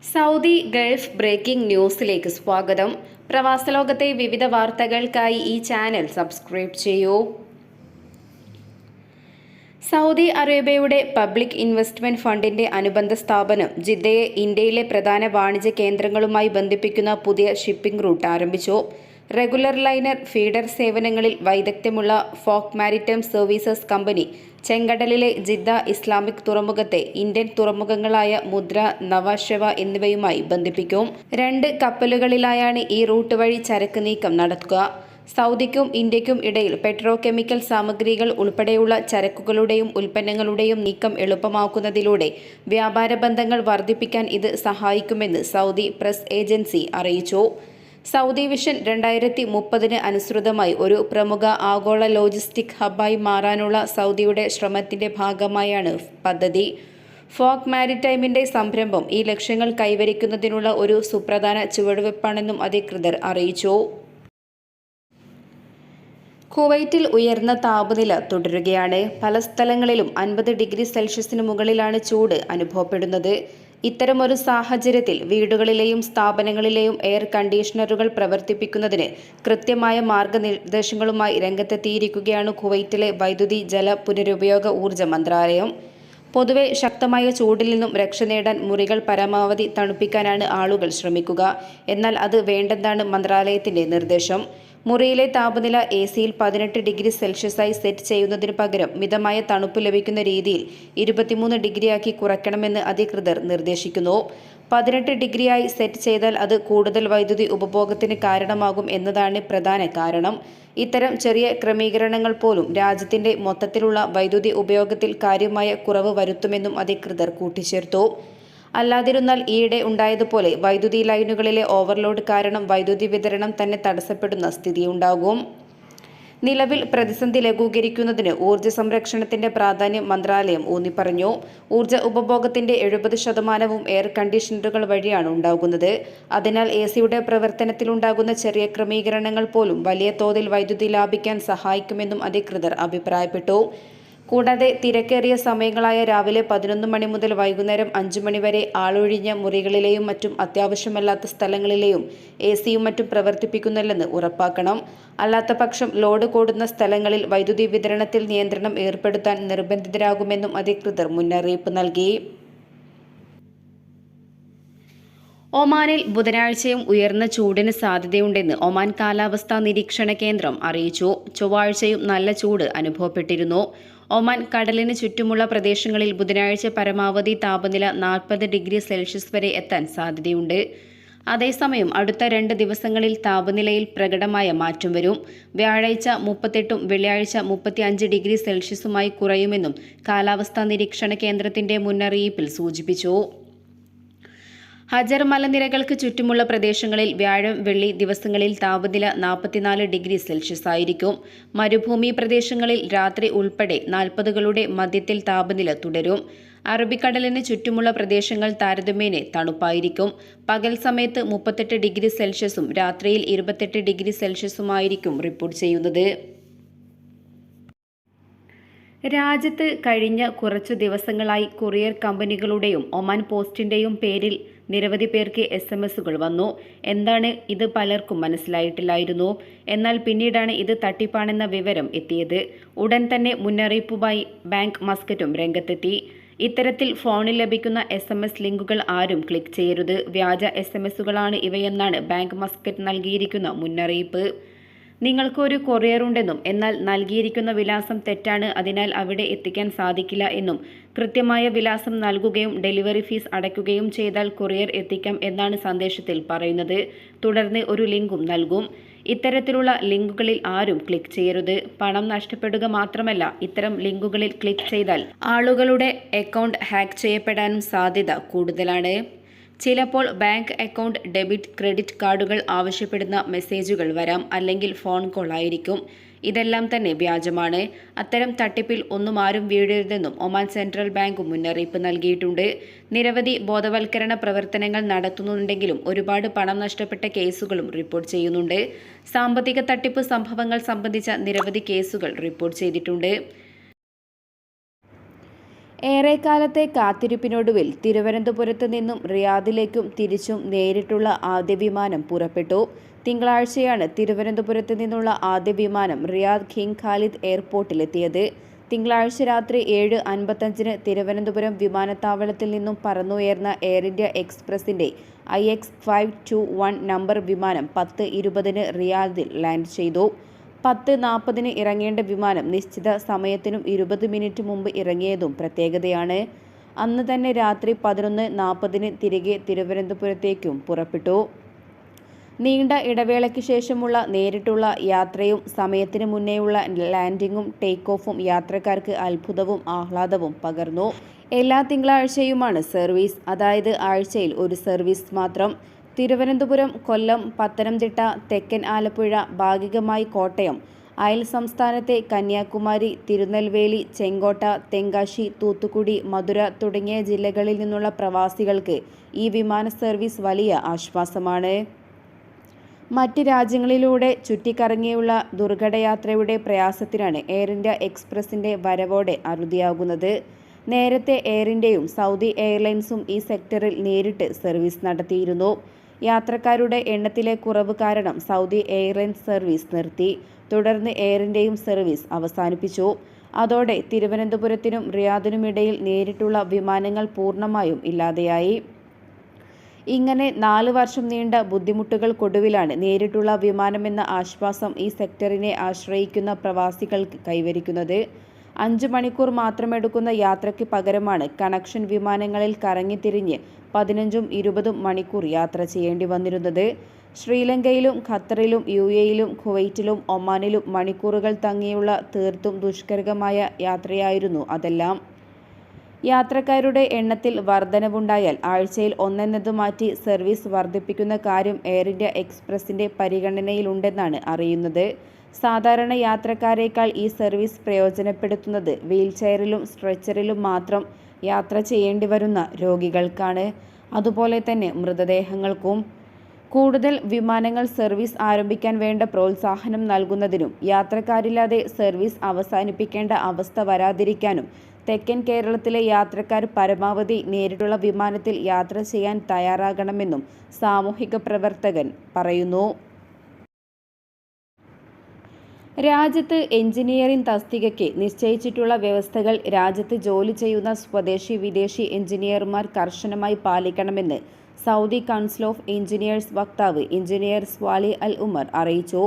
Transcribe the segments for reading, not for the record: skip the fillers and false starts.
Saudi Gulf breaking ന്യൂസിലേക്ക് സ്വാഗതം. പ്രവാസലോകത്തെ വിവിധ വാർത്തകൾക്കായി ഈ ചാനൽ സബ്സ്ക്രൈബ് ചെയ്യൂ. സൗദി അറേബ്യയുടെ പബ്ലിക് ഇൻവെസ്റ്റ്മെന്റ് ഫണ്ടിന്റെ അനുബന്ധ സ്ഥാപനം ജിദ്ദയെ ഇന്ത്യയിലെ പ്രധാന വാണിജ്യ കേന്ദ്രങ്ങളുമായി ബന്ധിപ്പിക്കുന്ന പുതിയ ഷിപ്പിംഗ് റൂട്ട് ആരംഭിച്ചു. റെഗുലർ ലൈനർ ഫീഡർ സേവനങ്ങളിൽ വൈദഗ്ധ്യമുള്ള ഫോക്ക് മാരിടൈം സർവീസസ് കമ്പനി ചെങ്കടലിലെ ജിദ്ദ ഇസ്ലാമിക് തുറമുഖത്തെ ഇന്ത്യൻ തുറമുഖങ്ങളായ മുദ്ര, നവാഷെവ എന്നിവയുമായി ബന്ധിപ്പിക്കും. 2 കപ്പലുകളിലായാണ് ഈ റൂട്ട് വഴി ചരക്ക് നീക്കം നടത്തുക. സൗദിക്കും ഇന്ത്യക്കും ഇടയിൽ പെട്രോ കെമിക്കൽ സാമഗ്രികൾ ഉൾപ്പെടെയുള്ള ചരക്കുകളുടെയും ഉൽപ്പന്നങ്ങളുടെയും നീക്കം എളുപ്പമാക്കുന്നതിലൂടെ വ്യാപാര ബന്ധങ്ങൾ വർദ്ധിപ്പിക്കാൻ ഇത് സഹായിക്കുമെന്ന് സൗദി പ്രസ് ഏജൻസി അറിയിച്ചു. സൗദി വിഷൻ 2030 അനുസൃതമായി ഒരു പ്രമുഖ ആഗോള ലോജിസ്റ്റിക് ഹബ്ബായി മാറാനുള്ള സൗദിയുടെ ശ്രമത്തിന്റെ ഭാഗമായാണ് പദ്ധതി. ഫോക്ക് മാരിടൈമിന്റെ സംരംഭം ഈ ലക്ഷ്യങ്ങൾ കൈവരിക്കുന്നതിനുള്ള ഒരു സുപ്രധാന ചുവടുവയ്പ്പാണെന്നും അധികൃതർ അറിയിച്ചു. കുവൈറ്റിൽ ഉയർന്ന താപനില തുടരുകയാണ്. പല സ്ഥലങ്ങളിലും 50 ഡിഗ്രി സെൽഷ്യസിന് മുകളിലാണ് ചൂട് അനുഭവപ്പെടുന്നത്. ഇത്തരമൊരു സാഹചര്യത്തിൽ വീടുകളിലെയും സ്ഥാപനങ്ങളിലെയും എയർ കണ്ടീഷണറുകൾ പ്രവർത്തിപ്പിക്കുന്നതിന് കൃത്യമായ മാർഗനിർദ്ദേശങ്ങളുമായി രംഗത്തെത്തിയിരിക്കുകയാണ് കുവൈറ്റിലെ വൈദ്യുതി, ജല, പുനരുപയോഗ ഊർജ്ജ മന്ത്രാലയം. പൊതുവെ ശക്തമായ ചൂടിൽ നിന്നും രക്ഷ നേടാൻ മുറികൾ പരമാവധി തണുപ്പിക്കാനാണ് ആളുകൾ ശ്രമിക്കുക. എന്നാൽ അത് വേണ്ടെന്നാണ് മന്ത്രാലയത്തിന്റെ നിർദ്ദേശം. മുറിയിലെ താപനില AC-യിൽ 18 ഡിഗ്രി സെൽഷ്യസായി സെറ്റ് ചെയ്യുന്നതിനു പകരം മിതമായ തണുപ്പ് ലഭിക്കുന്ന രീതിയിൽ 23 ഡിഗ്രിയാക്കി കുറയ്ക്കണമെന്ന് അധികൃതർ നിർദ്ദേശിക്കുന്നു. 18 ഡിഗ്രിയായി സെറ്റ് ചെയ്താൽ അത് കൂടുതൽ വൈദ്യുതി ഉപഭോഗത്തിന് കാരണമാകും എന്നതാണ് പ്രധാന കാരണം. ഇത്തരം ചെറിയ ക്രമീകരണങ്ങൾ പോലും രാജ്യത്തിന്റെ മൊത്തത്തിലുള്ള വൈദ്യുതി ഉപയോഗത്തിൽ കാര്യമായ കുറവ് വരുത്തുമെന്നും അധികൃതർ കൂട്ടിച്ചേർത്തു. അല്ലാതിരുന്നാൽ ഈയിടെ ഉണ്ടായതുപോലെ വൈദ്യുതി ലൈനുകളിലെ ഓവർലോഡ് കാരണം വൈദ്യുതി വിതരണം തന്നെ തടസ്സപ്പെടുന്ന സ്ഥിതിയുണ്ടാകും. നിലവിൽ പ്രതിസന്ധി ലഘൂകരിക്കുന്നതിന് ഊർജ്ജ സംരക്ഷണത്തിന്റെ പ്രാധാന്യം മന്ത്രാലയം ഊന്നിപ്പറഞ്ഞു. ഊർജ്ജ ഉപഭോഗത്തിന്റെ 70% എയർ കണ്ടീഷണറുകൾ വഴിയാണ് ഉണ്ടാകുന്നത്. അതിനാൽ AC-യുടെ പ്രവർത്തനത്തിലുണ്ടാകുന്ന ചെറിയ ക്രമീകരണങ്ങൾ പോലും വലിയ തോതിൽ വൈദ്യുതി ലാഭിക്കാൻ സഹായിക്കുമെന്നും അധികൃതർ അഭിപ്രായപ്പെട്ടു. കൂടാതെ തിരക്കേറിയ സമയങ്ങളായ രാവിലെ 11 മണി മുതൽ വൈകുന്നേരം 5 മണി വരെ ആളൊഴിഞ്ഞ മുറികളിലെയും മറ്റും അത്യാവശ്യമല്ലാത്ത സ്ഥലങ്ങളിലെയും AC-യും മറ്റും പ്രവർത്തിപ്പിക്കുന്നില്ലെന്ന് ഉറപ്പാക്കണം. അല്ലാത്തപക്ഷം ലോഡ് കൂടുന്ന സ്ഥലങ്ങളിൽ വൈദ്യുതി വിതരണത്തിൽ നിയന്ത്രണം ഏർപ്പെടുത്താൻ നിർബന്ധിതരാകുമെന്നും അധികൃതർ മുന്നറിയിപ്പ് നൽകി. ഒമാനിൽ ബുധനാഴ്ചയും ഉയർന്ന ചൂടിന് സാധ്യതയുണ്ടെന്ന് ഒമാൻ കാലാവസ്ഥാ നിരീക്ഷണ കേന്ദ്രം അറിയിച്ചു. ചൊവ്വാഴ്ചയും നല്ല ചൂട് അനുഭവപ്പെട്ടിരുന്നു. ഒമാൻ കടലിന് ചുറ്റുമുള്ള പ്രദേശങ്ങളിൽ ബുധനാഴ്ച പരമാവധി താപനില 40 ഡിഗ്രി സെൽഷ്യസ് വരെ എത്താൻ സാധ്യതയുണ്ട്. അതേസമയം അടുത്ത 2 ദിവസങ്ങളിൽ താപനിലയിൽ പ്രകടമായ മാറ്റം വരും. വ്യാഴാഴ്ച 38ഉം വെള്ളിയാഴ്ച 35 ഡിഗ്രി സെൽഷ്യസുമായി കുറയുമെന്നും കാലാവസ്ഥാ നിരീക്ഷണ കേന്ദ്രത്തിന്റെ മുന്നറിയിപ്പിൽ സൂചിപ്പിച്ചു. ഹജർ മലനിരകൾക്ക് ചുറ്റുമുള്ള പ്രദേശങ്ങളിൽ വ്യാഴം, വെള്ളി ദിവസങ്ങളിൽ താപനില 44 ഡിഗ്രി സെൽഷ്യസ് ആയിരിക്കും. മരുഭൂമി പ്രദേശങ്ങളിൽ രാത്രി ഉൾപ്പെടെ 40കളുടെ മധ്യത്തിൽ താപനില തുടരും. അറബിക്കടലിന് ചുറ്റുമുള്ള പ്രദേശങ്ങൾ താരതമ്യേന തണുപ്പായിരിക്കും. പകൽ സമയത്ത് 38 ഡിഗ്രി സെൽഷ്യസും രാത്രിയിൽ 28 ഡിഗ്രി സെൽഷ്യസുമായിരിക്കും റിപ്പോർട്ട് ചെയ്യുന്നത്. രാജ്യത്ത് കഴിഞ്ഞ കുറച്ചു ദിവസങ്ങളായി കൊറിയർ കമ്പനികളുടെയും ഒമാൻ പോസ്റ്റിന്റെയും പേരിൽ നിരവധി പേർക്ക് SMS-കൾ വന്നു. എന്താണ് ഇത് പലർക്കും മനസ്സിലായിട്ടില്ലായിരുന്നു. എന്നാൽ പിന്നീടാണ് ഇത് തട്ടിപ്പാണെന്ന വിവരം എത്തിയത്. ഉടൻ തന്നെ മുന്നറിയിപ്പുമായി ബാങ്ക് മസ്കറ്റും രംഗത്തെത്തി. ഇത്തരത്തിൽ ഫോണിൽ ലഭിക്കുന്ന SMS ലിങ്കുകൾ ആരും ക്ലിക്ക് ചെയ്യരുത്. വ്യാജ SMS-കളാണ് ഇവയെന്നാണ് ബാങ്ക് മസ്കറ്റ് നൽകിയിരിക്കുന്ന മുന്നറിയിപ്പ്. നിങ്ങൾക്ക് ഒരു കൊറിയർ ഉണ്ടെന്നും എന്നാൽ നൽകിയിരിക്കുന്ന വിലാസം തെറ്റാണ്, അതിനാൽ അവിടെ എത്തിക്കാൻ സാധിക്കില്ല എന്നും കൃത്യമായ വിലാസം നൽകുകയും ഡെലിവറി ഫീസ് അടയ്ക്കുകയും ചെയ്താൽ കൊറിയർ എത്തിക്കാം എന്നാണ് സന്ദേശത്തിൽ പറയുന്നത്. തുടർന്ന് ഒരു ലിങ്കും നൽകും. ഇത്തരത്തിലുള്ള ലിങ്കുകളിൽ ആരും ക്ലിക്ക് ചെയ്യരുത്. പണം നഷ്ടപ്പെടുക മാത്രമല്ല, ഇത്തരം ലിങ്കുകളിൽ ക്ലിക്ക് ചെയ്താൽ ആളുകളുടെ അക്കൗണ്ട് ഹാക്ക് ചെയ്യപ്പെടാനും സാധ്യത കൂടുതലാണ്. ചിലപ്പോൾ ബാങ്ക് അക്കൗണ്ട്, ഡെബിറ്റ്, ക്രെഡിറ്റ് കാർഡുകൾ ആവശ്യപ്പെടുന്ന മെസ്സേജുകൾ വരാം. അല്ലെങ്കിൽ ഫോൺ കോൾ ആയിരിക്കും. ഇതെല്ലാം തന്നെ വ്യാജമാണ്. അത്തരം തട്ടിപ്പിൽ ഒന്നും ആരും വീഴരുതെന്നും ഒമാൻ സെൻട്രൽ ബാങ്ക് മുന്നറിയിപ്പ് നൽകിയിട്ടുണ്ട്. നിരവധി ബോധവൽക്കരണ പ്രവർത്തനങ്ങൾ നടത്തുന്നുണ്ടെങ്കിലും ഒരുപാട് പണം നഷ്ടപ്പെട്ട കേസുകളും റിപ്പോർട്ട് ചെയ്യുന്നുണ്ട്. സാമ്പത്തിക തട്ടിപ്പ് സംഭവങ്ങൾ സംബന്ധിച്ച നിരവധി കേസുകൾ റിപ്പോർട്ട് ചെയ്തിട്ടുണ്ട്. ഏറെക്കാലത്തെ കാത്തിരിപ്പിനൊടുവിൽ തിരുവനന്തപുരത്ത് നിന്നും റിയാദിലേക്കും തിരിച്ചും നേരിട്ടുള്ള ആദ്യ വിമാനം പുറപ്പെട്ടു. തിങ്കളാഴ്ചയാണ് തിരുവനന്തപുരത്ത് നിന്നുള്ള ആദ്യ വിമാനം റിയാദ് കിങ് ഖാലിദ് എയർപോർട്ടിലെത്തിയത്. തിങ്കളാഴ്ച രാത്രി 7:55 തിരുവനന്തപുരം വിമാനത്താവളത്തിൽ നിന്നും പറന്നുയർന്ന എയർ ഇന്ത്യ എക്സ്പ്രസിന്റെ IX521 നമ്പർ വിമാനം 10:20 റിയാദിൽ ലാൻഡ് ചെയ്തു. 10:40 ഇറങ്ങേണ്ട വിമാനം നിശ്ചിത സമയത്തിനും 20 മിനിറ്റ് മുമ്പ് ഇറങ്ങിയതും പ്രത്യേകതയാണ്. അന്ന് തന്നെ രാത്രി 11:40 തിരികെ തിരുവനന്തപുരത്തേക്കും പുറപ്പെട്ടു. നീണ്ട ഇടവേളയ്ക്ക് ശേഷമുള്ള നേരിട്ടുള്ള യാത്രയും സമയത്തിന് മുന്നേയുള്ള ലാൻഡിങ്ങും ടേക്ക് ഓഫും യാത്രക്കാർക്ക് അത്ഭുതവും ആഹ്ലാദവും പകർന്നു. എല്ലാ തിങ്കളാഴ്ചയുമാണ് സർവീസ്, അതായത് ആഴ്ചയിൽ ഒരു സർവീസ് മാത്രം. തിരുവനന്തപുരം, കൊല്ലം, പത്തനംതിട്ട, തെക്കൻ ആലപ്പുഴ, ഭാഗികമായി കോട്ടയം, അയൽ സംസ്ഥാനത്തെ കന്യാകുമാരി, തിരുനെൽവേലി, ചെങ്കോട്ട, തെങ്കാശി, തൂത്തുക്കുടി, മധുര തുടങ്ങിയ ജില്ലകളിൽ നിന്നുള്ള പ്രവാസികൾക്ക് ഈ വിമാന സർവീസ് വലിയ ആശ്വാസമാണ്. മറ്റ് രാജ്യങ്ങളിലൂടെ ചുറ്റിക്കറങ്ങിയുള്ള ദുർഘടയാത്രയുടെ പ്രയാസത്തിനാണ് എയർ ഇന്ത്യ എക്സ്പ്രസിന്റെ വരവോടെ അറുതിയാകുന്നത്. നേരത്തെ എയർ ഇന്ത്യയും സൗദി എയർലൈൻസും ഈ സെക്ടറിൽ നേരിട്ട് സർവീസ് നടത്തിയിരുന്നു. യാത്രക്കാരുടെ എണ്ണത്തിലെ കുറവ് കാരണം സൗദി എയർലൈൻസ് സർവീസ് നിർത്തി. തുടർന്ന് എയർ ഇന്ത്യയും സർവീസ് അവസാനിപ്പിച്ചു. അതോടെ തിരുവനന്തപുരത്തിനും റിയാദിനുമിടയിൽ നേരിട്ടുള്ള വിമാനങ്ങൾ പൂർണ്ണമായും ഇല്ലാതെയായി. ഇങ്ങനെ 4 വർഷം നീണ്ട ബുദ്ധിമുട്ടുകൾക്കൊടുവിലാണ് നേരിട്ടുള്ള വിമാനമെന്ന ആശ്വാസം ഈ സെക്ടറിനെ ആശ്രയിക്കുന്ന പ്രവാസികൾക്ക് കൈവരിക്കുന്നത്. 5 മണിക്കൂർ മാത്രമെടുക്കുന്ന യാത്രയ്ക്ക് പകരമാണ് കണക്ഷൻ വിമാനങ്ങളിൽ കറങ്ങിത്തിരിഞ്ഞ് 15-20 മണിക്കൂർ യാത്ര ചെയ്യേണ്ടി വന്നിരുന്നത്. ശ്രീലങ്കയിലും ഖത്തറിലും UAEയിലും കുവൈറ്റിലും ഒമാനിലും മണിക്കൂറുകൾ തങ്ങിയുള്ള തീർത്തും ദുഷ്കരമായ യാത്രയായിരുന്നു അതെല്ലാം. യാത്രക്കാരുടെ എണ്ണത്തിൽ വർധനവുണ്ടായാൽ ആഴ്ചയിൽ ഒന്നെന്നത് മാറ്റി സർവീസ് വർദ്ധിപ്പിക്കുന്ന കാര്യം എയർ ഇന്ത്യ എക്സ്പ്രസിന്റെ പരിഗണനയിലുണ്ടെന്നാണ് അറിയുന്നത്. സാധാരണ യാത്രക്കാരേക്കാൾ ഈ സർവീസ് പ്രയോജനപ്പെടുത്തുന്നത് വീൽചെയറിലും സ്ട്രെച്ചറിലും മാത്രം യാത്ര ചെയ്യേണ്ടി വരുന്ന രോഗികൾക്കാണ്. അതുപോലെ തന്നെ മൃതദേഹങ്ങൾക്കും. കൂടുതൽ വിമാനങ്ങൾ സർവീസ് ആരംഭിക്കാൻ വേണ്ട പ്രോത്സാഹനം നൽകുന്നതിനും യാത്രക്കാരില്ലാതെ സർവീസ് അവസാനിപ്പിക്കേണ്ട അവസ്ഥ വരാതിരിക്കാനും തെക്കൻ കേരളത്തിലെ യാത്രക്കാർ പരമാവധി നേരിട്ടുള്ള വിമാനത്തിൽ യാത്ര ചെയ്യാൻ തയ്യാറാകണമെന്നും സാമൂഹിക പ്രവർത്തകൻ പറയുന്നു. രാജ്യത്ത് എഞ്ചിനീയറിംഗ് തസ്തികയ്ക്ക് നിശ്ചയിച്ചിട്ടുള്ള വ്യവസ്ഥകൾ രാജ്യത്ത് ജോലി ചെയ്യുന്ന സ്വദേശി വിദേശി എഞ്ചിനീയർമാർ കർശനമായി പാലിക്കണമെന്ന് സൗദി കൗൺസിൽ ഓഫ് എഞ്ചിനീയേഴ്സ് വക്താവ് എഞ്ചിനീയർ സ്വാലി അൽ ഉമർ അറിയിച്ചു.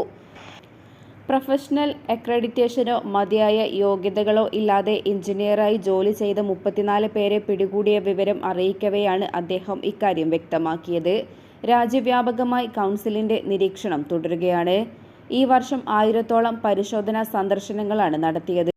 പ്രൊഫഷണൽ അക്രഡിറ്റേഷനോ മതിയായ യോഗ്യതകളോ ഇല്ലാതെ എഞ്ചിനീയറായി ജോലി ചെയ്ത 34 പേരെ പിടികൂടിയ വിവരം അറിയിക്കവെയാണ് അദ്ദേഹം ഇക്കാര്യം വ്യക്തമാക്കിയത്. രാജ്യവ്യാപകമായി കൗൺസിലിന്റെ നിരീക്ഷണം തുടരുകയാണ്. ഈ വർഷം 1000-ഓളം പരിശോധനാ സന്ദർശനങ്ങളാണ് നടത്തിയത്.